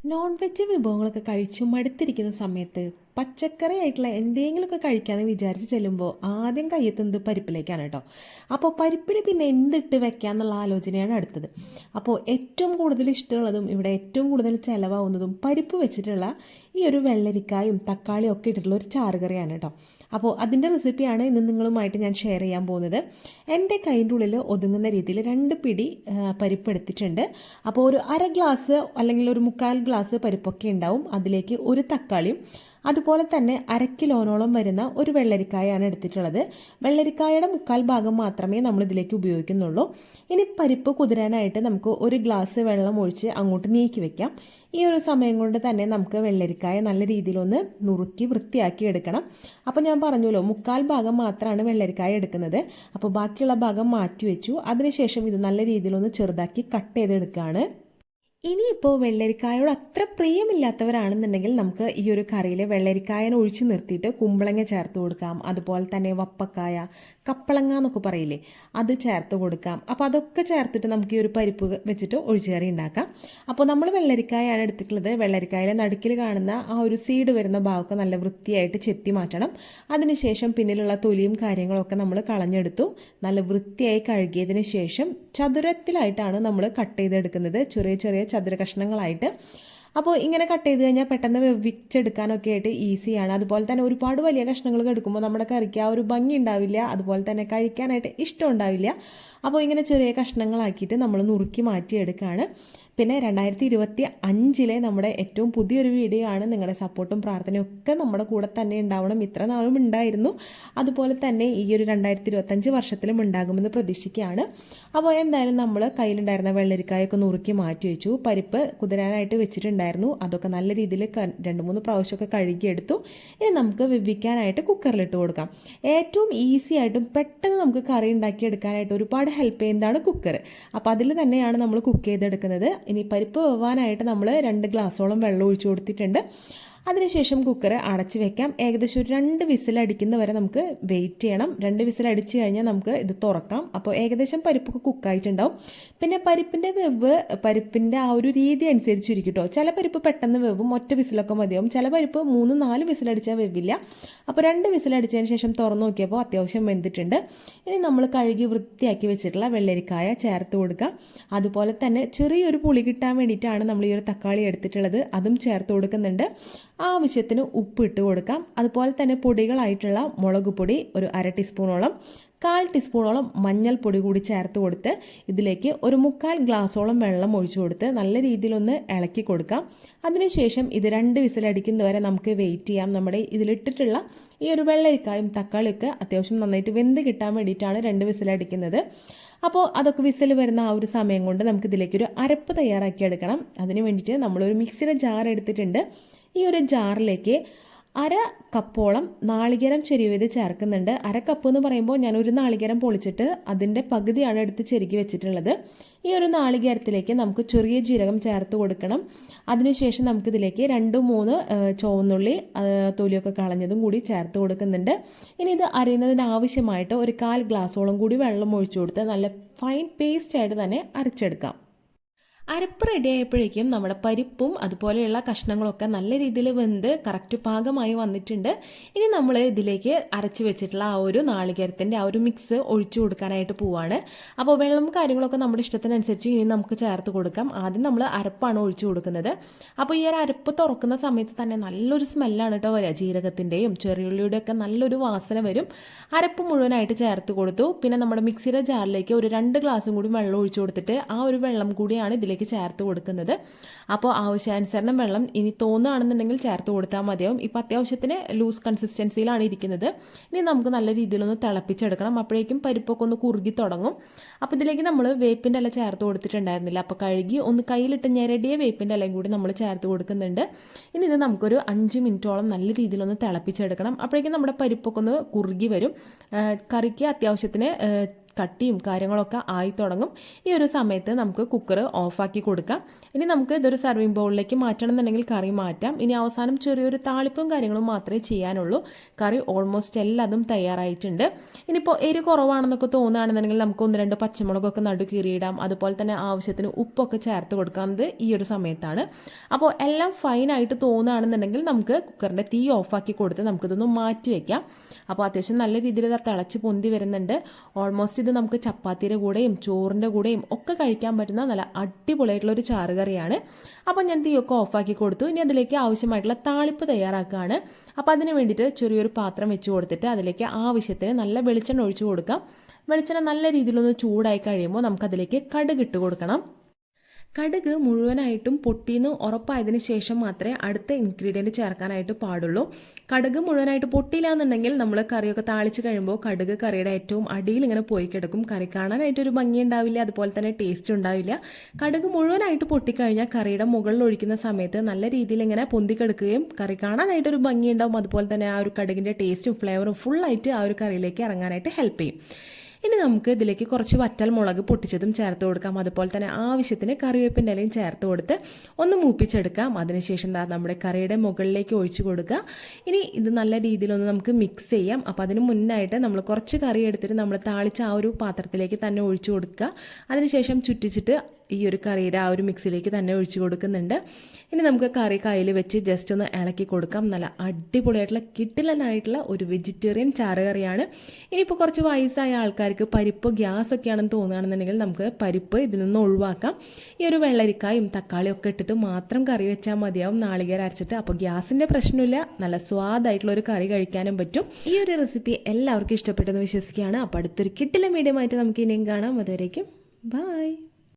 Non veg വിഭവങ്ങളൊക്കെ കഴിച്ച് മടുത്തിരിക്കുന്ന സമയത്ത് പച്ചക്കറി ആയിട്ടുള്ള എന്തെങ്കിലുമൊക്കെ കഴിക്കാമെന്ന് വിചാരിച്ച് ചെല്ലുമ്പോൾ ആദ്യം കയ്യെത്തുന്നത് പരിപ്പിലേക്കാണ് കേട്ടോ. അപ്പോൾ പരിപ്പിൽ പിന്നെ എന്തിട്ട് വെക്കാമെന്നുള്ള ആലോചനയാണ് അടുത്തത്. അപ്പോൾ ഏറ്റവും കൂടുതൽ ഇഷ്ടമുള്ളതും ഇവിടെ ഏറ്റവും കൂടുതൽ ചിലവാകുന്നതും പരിപ്പ് വെച്ചിട്ടുള്ള ഈ ഒരു വെള്ളരിക്കായും തക്കാളിയും ഒക്കെ ഇട്ടിട്ടുള്ള ഒരു ചാറുകറിയാണ് കേട്ടോ. അപ്പോൾ അതിൻ്റെ റെസിപ്പിയാണ് ഇന്ന് നിങ്ങളുമായിട്ട് ഞാൻ ഷെയർ ചെയ്യാൻ പോകുന്നത്. എൻ്റെ കൈൻ്റെ ഉള്ളിൽ ഒതുങ്ങുന്ന രീതിയിൽ 2 പിടി പരിപ്പ് എടുത്തിട്ടുണ്ട്. അപ്പോൾ ഒരു അര ഗ്ലാസ് അല്ലെങ്കിൽ ഒരു 1/4 ഗ്ലാസ് പരിപ്പൊക്കെ ഉണ്ടാവും. അതിലേക്ക് ഒരു തക്കാളിയും അതുപോലെ തന്നെ 1/2 കിലോനോളം വരുന്ന ഒരു വെള്ളരിക്കായാണ് എടുത്തിട്ടുള്ളത്. വെള്ളരിക്കായുടെ 1/4 ഭാഗം മാത്രമേ നമ്മൾ ഇതിലേക്ക് ഉപയോഗിക്കുന്നുള്ളൂ. ഇനി പരിപ്പ് കുതിരാനായിട്ട് നമുക്ക് ഒരു ഗ്ലാസ് വെള്ളം ഒഴിച്ച് അങ്ങോട്ട് നീക്കി വെക്കാം. ഈ ഒരു സമയം കൊണ്ട് തന്നെ നമുക്ക് വെള്ളരിക്കായ നല്ല രീതിയിലൊന്ന് നുറുക്കി വൃത്തിയാക്കി എടുക്കണം. അപ്പോൾ ഞാൻ പറഞ്ഞല്ലോ 1/4 ഭാഗം മാത്രമാണ് വെള്ളരിക്കായ എടുക്കുന്നത്. അപ്പോൾ ബാക്കിയുള്ള ഭാഗം മാറ്റി വെച്ചു. അതിനുശേഷം ഇത് നല്ല രീതിയിലൊന്ന് ചെറുതാക്കി കട്ട് ചെയ്തെടുക്കുകയാണ്. ഇനിയിപ്പോൾ വെള്ളരിക്കായോട് അത്ര പ്രിയമില്ലാത്തവരാണെന്നുണ്ടെങ്കിൽ നമുക്ക് ഈ ഒരു കറിയിൽ വെള്ളരിക്കായനെ ഒഴിച്ച് നിർത്തിയിട്ട് കുമ്പളങ്ങ ചേർത്ത് കൊടുക്കാം. അതുപോലെ തന്നെ വപ്പക്കായ, കപ്പളങ്ങ എന്നൊക്കെ പറയില്ലേ, അത് ചേർത്ത് കൊടുക്കാം. അപ്പോൾ അതൊക്കെ ചേർത്തിട്ട് നമുക്ക് ഈ ഒരു പരിപ്പ് വെച്ചിട്ട് ഒഴിച്ചുകറി ഉണ്ടാക്കാം. അപ്പോൾ നമ്മൾ വെള്ളരിക്കായാണ് എടുത്തിട്ടുള്ളത്. വെള്ളരിക്കായിലെ നടുക്കിൽ കാണുന്ന ആ ഒരു സീഡ് വരുന്ന ഭാഗമൊക്കെ നല്ല വൃത്തിയായിട്ട് ചെത്തി മാറ്റണം. അതിനുശേഷം പിന്നിലുള്ള തൊലിയും കാര്യങ്ങളൊക്കെ നമ്മൾ കളഞ്ഞെടുത്തു. നല്ല വൃത്തിയായി കഴുകിയതിന് ശേഷം ചതുരത്തിലായിട്ടാണ് നമ്മൾ കട്ട് ചെയ്തെടുക്കുന്നത്, ചെറിയ ചെറിയ ചതുര കഷ്ണങ്ങളായിട്ട്. അപ്പോൾ ഇങ്ങനെ കട്ട് ചെയ്ത് കഴിഞ്ഞാൽ പെട്ടെന്ന് വെവിച്ചെടുക്കാനൊക്കെ ആയിട്ട് ഈസിയാണ്. അതുപോലെ തന്നെ ഒരുപാട് വലിയ കഷ്ണങ്ങൾ എടുക്കുമ്പോൾ നമ്മുടെ കറിക്ക് ആ ഒരു ഭംഗി ഉണ്ടാവില്ല, അതുപോലെ തന്നെ കഴിക്കാനായിട്ട് ഇഷ്ടം ഉണ്ടാവില്ല. അപ്പോൾ ഇങ്ങനെ ചെറിയ കഷ്ണങ്ങളാക്കിയിട്ട് നമ്മൾ നുറുക്കി മാറ്റിയെടുക്കുകയാണ്. പിന്നെ 2025 നമ്മുടെ ഏറ്റവും പുതിയൊരു വീഡിയോ ആണ്. നിങ്ങളുടെ സപ്പോർട്ടും പ്രാർത്ഥനയും ഒക്കെ നമ്മുടെ കൂടെ തന്നെ ഉണ്ടാവണം. ഇത്ര നാളും ഉണ്ടായിരുന്നു, അതുപോലെ തന്നെ ഈ ഒരു 2025 വർഷത്തിലും ഉണ്ടാകുമെന്ന് പ്രതീക്ഷിക്കുകയാണ്. അപ്പോൾ എന്തായാലും നമ്മൾ കയ്യിലുണ്ടായിരുന്ന വെള്ളരിക്കായൊക്കെ നുറുക്കി മാറ്റി വെച്ചു. പരിപ്പ് കുതിരാനായിട്ട് വെച്ചിട്ടുണ്ടായിരുന്നു, അതൊക്കെ നല്ല രീതിയിൽ 2-3 പ്രാവശ്യമൊക്കെ കഴുകിയെടുത്തു. ഇനി നമുക്ക് വേവിക്കാനായിട്ട് കുക്കറിലിട്ട് കൊടുക്കാം. ഏറ്റവും ഈസി ആയിട്ടും പെട്ടെന്ന് നമുക്ക് കറി ഉണ്ടാക്കിയെടുക്കാനായിട്ട് ഒരുപാട് ഹെൽപ്പ് ചെയ്യുന്നതാണ് കുക്കർ. അപ്പോൾ അതിൽ തന്നെയാണ് നമ്മൾ കുക്ക് ചെയ്തെടുക്കുന്നത്. ഇനി പരിപ്പ് വെവാനായിട്ട് നമ്മൾ 2 ഗ്ലാസോളം വെള്ളം ഒഴിച്ചു കൊടുത്തിട്ടുണ്ട്. അതിനുശേഷം കുക്കർ അടച്ചു വെക്കാം. ഏകദേശം ഒരു 2 വിസിൽ അടിക്കുന്ന വരെ നമുക്ക് വെയിറ്റ് ചെയ്യണം. 2 വിസിൽ അടിച്ചു കഴിഞ്ഞാൽ നമുക്ക് ഇത് തുറക്കാം. അപ്പോൾ ഏകദേശം പരിപ്പൊക്കെ കുക്കായിട്ടുണ്ടാവും. പിന്നെ പരിപ്പിൻ്റെ വെവ് പരിപ്പിൻ്റെ ആ ഒരു രീതി അനുസരിച്ചിരിക്കും കേട്ടോ. ചില പരിപ്പ് പെട്ടെന്ന് വെവും, ഒറ്റ വിസിലൊക്കെ മതിയാവും. ചില പരിപ്പ് 3-4 വിസിലടിച്ചാൽ വെവില്ല. അപ്പോൾ 2 വിസിലടിച്ചതിന് ശേഷം തുറന്നു നോക്കിയപ്പോൾ അത്യാവശ്യം വെന്തിട്ടുണ്ട്. ഇനി നമ്മൾ കഴുകി വൃത്തിയാക്കി വെച്ചിട്ടുള്ള വെള്ളരിക്കായ ചേർത്ത് കൊടുക്കാം. അതുപോലെ തന്നെ ചെറിയൊരു പുളി കിട്ടാൻ വേണ്ടിയിട്ടാണ് നമ്മൾ ഈ ഒരു തക്കാളി എടുത്തിട്ടുള്ളത്, അതും ചേർത്ത് കൊടുക്കുന്നുണ്ട്. ആവശ്യത്തിന് ഉപ്പ് ഇട്ട് കൊടുക്കാം. അതുപോലെ തന്നെ പൊടികളായിട്ടുള്ള മുളക് പൊടി ഒരു 1/2 ടീസ്പൂണോളം, 1/4 ടീസ്പൂണോളം മഞ്ഞൾപ്പൊടി കൂടി ചേർത്ത് കൊടുത്ത് ഇതിലേക്ക് ഒരു 1/4 ഗ്ലാസോളം വെള്ളം ഒഴിച്ചു കൊടുത്ത് നല്ല രീതിയിലൊന്ന് ഇളക്കി കൊടുക്കാം. അതിനുശേഷം ഇത് 2 വിസിലടിക്കുന്നവരെ നമുക്ക് വെയിറ്റ് ചെയ്യാം. നമ്മുടെ ഇതിലിട്ടിട്ടുള്ള ഈ ഒരു വെള്ളരിക്കായും തക്കാളിയൊക്കെ അത്യാവശ്യം നന്നായിട്ട് വെന്ത് കിട്ടാൻ വേണ്ടിയിട്ടാണ് 2 വിസിലടിക്കുന്നത്. അപ്പോൾ അതൊക്കെ വിസിൽ വരുന്ന ആ ഒരു സമയം കൊണ്ട് നമുക്ക് ഇതിലേക്കൊരു അരപ്പ് തയ്യാറാക്കി എടുക്കണം. അതിന് വേണ്ടിയിട്ട് നമ്മളൊരു മിക്സിയുടെ ജാർ എടുത്തിട്ടുണ്ട്. ഈ ഒരു ജാറിലേക്ക് 1/2 കപ്പോളം നാളികേരം ചെരുവിയത് ചേർക്കുന്നുണ്ട്. 1/2 കപ്പ് എന്ന് പറയുമ്പോൾ ഞാൻ ഒരു നാളികേരം പൊളിച്ചിട്ട് അതിൻ്റെ പകുതിയാണ് എടുത്ത് ചെരുകി വെച്ചിട്ടുള്ളത്. ഈ ഒരു നാളികേരത്തിലേക്ക് നമുക്ക് ചെറിയ ജീരകം ചേർത്ത് കൊടുക്കണം. അതിനുശേഷം നമുക്കിതിലേക്ക് 2-3 ചുവന്നുള്ളി തൊലിയൊക്കെ കളഞ്ഞതും കൂടി ചേർത്ത് കൊടുക്കുന്നുണ്ട്. ഇനി ഇത് അരിയുന്നതിന് ആവശ്യമായിട്ട് ഒരു 1/4 ഗ്ലാസോളം കൂടി വെള്ളം ഒഴിച്ചു കൊടുത്ത് നല്ല ഫൈൻ പേസ്റ്റായിട്ട് തന്നെ അരച്ചെടുക്കാം. അരപ്പ് റെഡി ആയപ്പോഴേക്കും നമ്മുടെ പരിപ്പും അതുപോലെയുള്ള കഷ്ണങ്ങളൊക്കെ നല്ല രീതിയിൽ വെന്ത് കറക്റ്റ് പാകമായി വന്നിട്ടുണ്ട്. ഇനി നമ്മൾ ഇതിലേക്ക് അരച്ച് വെച്ചിട്ടുള്ള ആ ഒരു നാളികേരത്തിൻ്റെ ആ ഒരു മിക്സ് ഒഴിച്ചു കൊടുക്കാനായിട്ട് പോവാണ്. അപ്പോൾ വെള്ളം കാര്യങ്ങളൊക്കെ നമ്മുടെ ഇഷ്ടത്തിനനുസരിച്ച് ഇനി നമുക്ക് ചേർത്ത് കൊടുക്കാം. ആദ്യം നമ്മൾ അരപ്പാണ് ഒഴിച്ചു കൊടുക്കുന്നത്. അപ്പോൾ ഈ ഒരു അരപ്പ് തുറക്കുന്ന സമയത്ത് തന്നെ നല്ലൊരു സ്മെല്ലാണ് കേട്ടോ വരിക. ജീരകത്തിൻ്റെയും ചെറിയുള്ളിയുടെ ഒക്കെ നല്ലൊരു വാസന വരും. അരപ്പ് മുഴുവനായിട്ട് ചേർത്ത് കൊടുത്തു. പിന്നെ നമ്മുടെ മിക്സിയുടെ ജാറിലേക്ക് ഒരു 2 ഗ്ലാസും കൂടി വെള്ളം ഒഴിച്ചു കൊടുത്തിട്ട് ആ ഒരു വെള്ളം കൂടിയാണ് ഇതിലേക്ക് ചേർത്ത് കൊടുക്കുന്നത്. അപ്പോൾ ആവശ്യാനുസരണം വെള്ളം ഇനി തോന്നുകയാണെന്നുണ്ടെങ്കിൽ ചേർത്ത് കൊടുത്താൽ മതിയാവും. ഇപ്പോൾ അത്യാവശ്യത്തിന് ലൂസ് കൺസിസ്റ്റൻസിയിലാണ് ഇരിക്കുന്നത്. ഇനി നമുക്ക് നല്ല രീതിയിലൊന്ന് തിളപ്പിച്ചെടുക്കണം. അപ്പോഴേക്കും പരിപ്പൊക്കെ ഒന്ന് കുറുകി തുടങ്ങും. അപ്പോൾ ഇതിലേക്ക് നമ്മൾ വേപ്പിൻ്റെ ഇല ചേർത്ത് കൊടുത്തിട്ടുണ്ടായിരുന്നില്ല. അപ്പോൾ കഴുകി ഒന്ന് കയ്യിലിട്ട് ഞെരടിയ വേപ്പിൻ്റെ ഇലയും കൂടി നമ്മൾ ചേർത്ത് കൊടുക്കുന്നുണ്ട്. ഇനി ഇത് നമുക്കൊരു 5 മിനിറ്റോളം നല്ല രീതിയിലൊന്ന് തിളപ്പിച്ചെടുക്കണം. അപ്പോഴേക്കും നമ്മുടെ പരിപ്പൊക്കെ ഒന്ന് കുറുകി വരും. കറിക്ക് അത്യാവശ്യത്തിന് കട്ടിയും കാര്യങ്ങളൊക്കെ ആയി തുടങ്ങും. ഈ ഒരു സമയത്ത് നമുക്ക് കുക്കർ ഓഫാക്കി കൊടുക്കാം. ഇനി നമുക്ക് ഇതൊരു സർവിങ് ബൗളിലേക്ക് മാറ്റണം എന്നുണ്ടെങ്കിൽ കറി മാറ്റാം. ഇനി അവസാനം ചെറിയൊരു താളിപ്പും കാര്യങ്ങളും മാത്രമേ ചെയ്യാനുള്ളൂ. കറി ഓൾമോസ്റ്റ് എല്ലാതും തയ്യാറായിട്ടുണ്ട്. ഇനിയിപ്പോൾ എരി കുറവാണെന്നൊക്കെ തോന്നുകയാണെന്നുണ്ടെങ്കിൽ നമുക്ക് 1-2 പച്ചമുളകൊക്കെ നടു കീറിയിടാം. അതുപോലെ തന്നെ ആവശ്യത്തിന് ഉപ്പൊക്കെ ചേർത്ത് കൊടുക്കാവുന്നത് ഈ ഒരു സമയത്താണ്. അപ്പോൾ എല്ലാം ഫൈനായിട്ട് തോന്നുകയാണെന്നുണ്ടെങ്കിൽ നമുക്ക് കുക്കറിൻ്റെ തീ ഓഫാക്കി കൊടുത്ത് നമുക്കിതൊന്ന് മാറ്റി വയ്ക്കാം. അപ്പോൾ അത്യാവശ്യം നല്ല രീതിയിൽ ഇത് തിളച്ച് പൊന്തി വരുന്നുണ്ട്. ഓൾമോസ്റ്റ് ഇത് നമുക്ക് ചപ്പാത്തിയുടെ കൂടെയും ചോറിൻ്റെ കൂടെയും ഒക്കെ കഴിക്കാൻ പറ്റുന്ന നല്ല അടിപൊളിയായിട്ടുള്ളൊരു ചാറുകറിയാണ്. അപ്പോൾ ഞാൻ തീയൊക്കെ ഓഫാക്കി കൊടുത്തു. ഇനി അതിലേക്ക് ആവശ്യമായിട്ടുള്ള താളിപ്പ് തയ്യാറാക്കുകയാണ്. അപ്പോൾ അതിന് വേണ്ടിയിട്ട് ചെറിയൊരു പാത്രം വെച്ച് കൊടുത്തിട്ട് അതിലേക്ക് ആവശ്യത്തിന് നല്ല വെളിച്ചെണ്ണ ഒഴിച്ച് കൊടുക്കാം. വെളിച്ചെണ്ണ നല്ല രീതിയിലൊന്ന് ചൂടായി കഴിയുമ്പോൾ നമുക്കതിലേക്ക് കടുക് ഇട്ട് കൊടുക്കണം. കടുക് മുഴുവനായിട്ടും പൊട്ടിയെന്ന് ഉറപ്പായതിന് ശേഷം മാത്രമേ അടുത്ത ഇൻഗ്രീഡിയൻറ്റ് ചേർക്കാനായിട്ട് പാടുള്ളൂ. കടുക് മുഴുവനായിട്ട് പൊട്ടിയില്ല എന്നുണ്ടെങ്കിൽ നമ്മൾ കറിയൊക്കെ താളിച്ച് കഴിയുമ്പോൾ കടുക് കറിയുടെ ഏറ്റവും അടിയിൽ ഇങ്ങനെ പോയി കിടക്കും. കറി കാണാനായിട്ടൊരു ഭംഗി ഉണ്ടാവില്ല, അതുപോലെ തന്നെ ടേസ്റ്റ് ഉണ്ടാവില്ല. കടുക് മുഴുവനായിട്ട് പൊട്ടിക്കഴിഞ്ഞാൽ കറിയുടെ മുകളിൽ ഒഴിക്കുന്ന സമയത്ത് നല്ല രീതിയിൽ ഇങ്ങനെ പൊന്തിക്കെടുക്കുകയും കറി കാണാനായിട്ടൊരു ഭംഗി ഉണ്ടാവും. അതുപോലെ തന്നെ ആ ഒരു കടുകിൻ്റെ ടേസ്റ്റും ഫ്ലേവറും ഫുള്ളായിട്ട് ആ ഒരു കറിയിലേക്ക് ഇറങ്ങാനായിട്ട് ഹെൽപ്പ് ചെയ്യും. ഇനി നമുക്ക് ഇതിലേക്ക് കുറച്ച് വറ്റൽ മുളക് പൊട്ടിച്ചതും ചേർത്ത് കൊടുക്കാം. അതുപോലെ തന്നെ ആവശ്യത്തിന് കറിവേപ്പിൻ്റെ ഇലയും ചേർത്ത് കൊടുത്ത് ഒന്ന് മൂപ്പിച്ചെടുക്കാം. അതിനുശേഷം നമ്മുടെ കറിയുടെ മുകളിലേക്ക് ഒഴിച്ച് കൊടുക്കുക. ഇനി ഇത് നല്ല രീതിയിലൊന്ന് നമുക്ക് മിക്സ് ചെയ്യാം. അപ്പോൾ അതിന് മുന്നായിട്ട് നമ്മൾ കുറച്ച് കറി എടുത്തിട്ട് നമ്മൾ താളിച്ച ആ ഒരു പാത്രത്തിലേക്ക് തന്നെ ഒഴിച്ച് കൊടുക്കുക. അതിനുശേഷം ചുറ്റിച്ചിട്ട് ഈ ഒരു കറിയുടെ ആ ഒരു മിക്സിലേക്ക് തന്നെ ഒഴിച്ച് കൊടുക്കുന്നുണ്ട്. ഇനി നമുക്ക് കറി കയ്യിൽ വെച്ച് ജസ്റ്റ് ഒന്ന് ഇളക്കി കൊടുക്കാം. നല്ല അടിപൊളിയായിട്ടുള്ള കിടിലനായിട്ടുള്ള ഒരു വെജിറ്റേറിയൻ ചാറുകറിയാണ്. ഇനിയിപ്പോൾ കുറച്ച് വയസ്സായ ആൾക്കാർക്ക് പരിപ്പ് ഗ്യാസൊക്കെയാണെന്ന് തോന്നുകയാണെന്നുണ്ടെങ്കിൽ നമുക്ക് പരിപ്പ് ഇതിൽ നിന്ന് ഒഴിവാക്കാം. ഈ ഒരു വെള്ളരിക്കായും തക്കാളിയും ഒക്കെ ഇട്ടിട്ട് മാത്രം കറി വെച്ചാൽ മതിയാവും, നാളികേരം അരച്ചിട്ട്. അപ്പോൾ ഗ്യാസിൻ്റെ പ്രശ്നമില്ല, നല്ല സ്വാദായിട്ടുള്ള ഒരു കറി കഴിക്കാനും പറ്റും. ഈ ഒരു റെസിപ്പി എല്ലാവർക്കും ഇഷ്ടപ്പെട്ടെന്ന് വിശ്വസിക്കുകയാണ്. അപ്പോൾ അടുത്തൊരു കിടിലൻ വീഡിയോ ആയിട്ട് നമുക്ക് ഇനിയും കാണാം. അതുവരേക്കും ബൈ.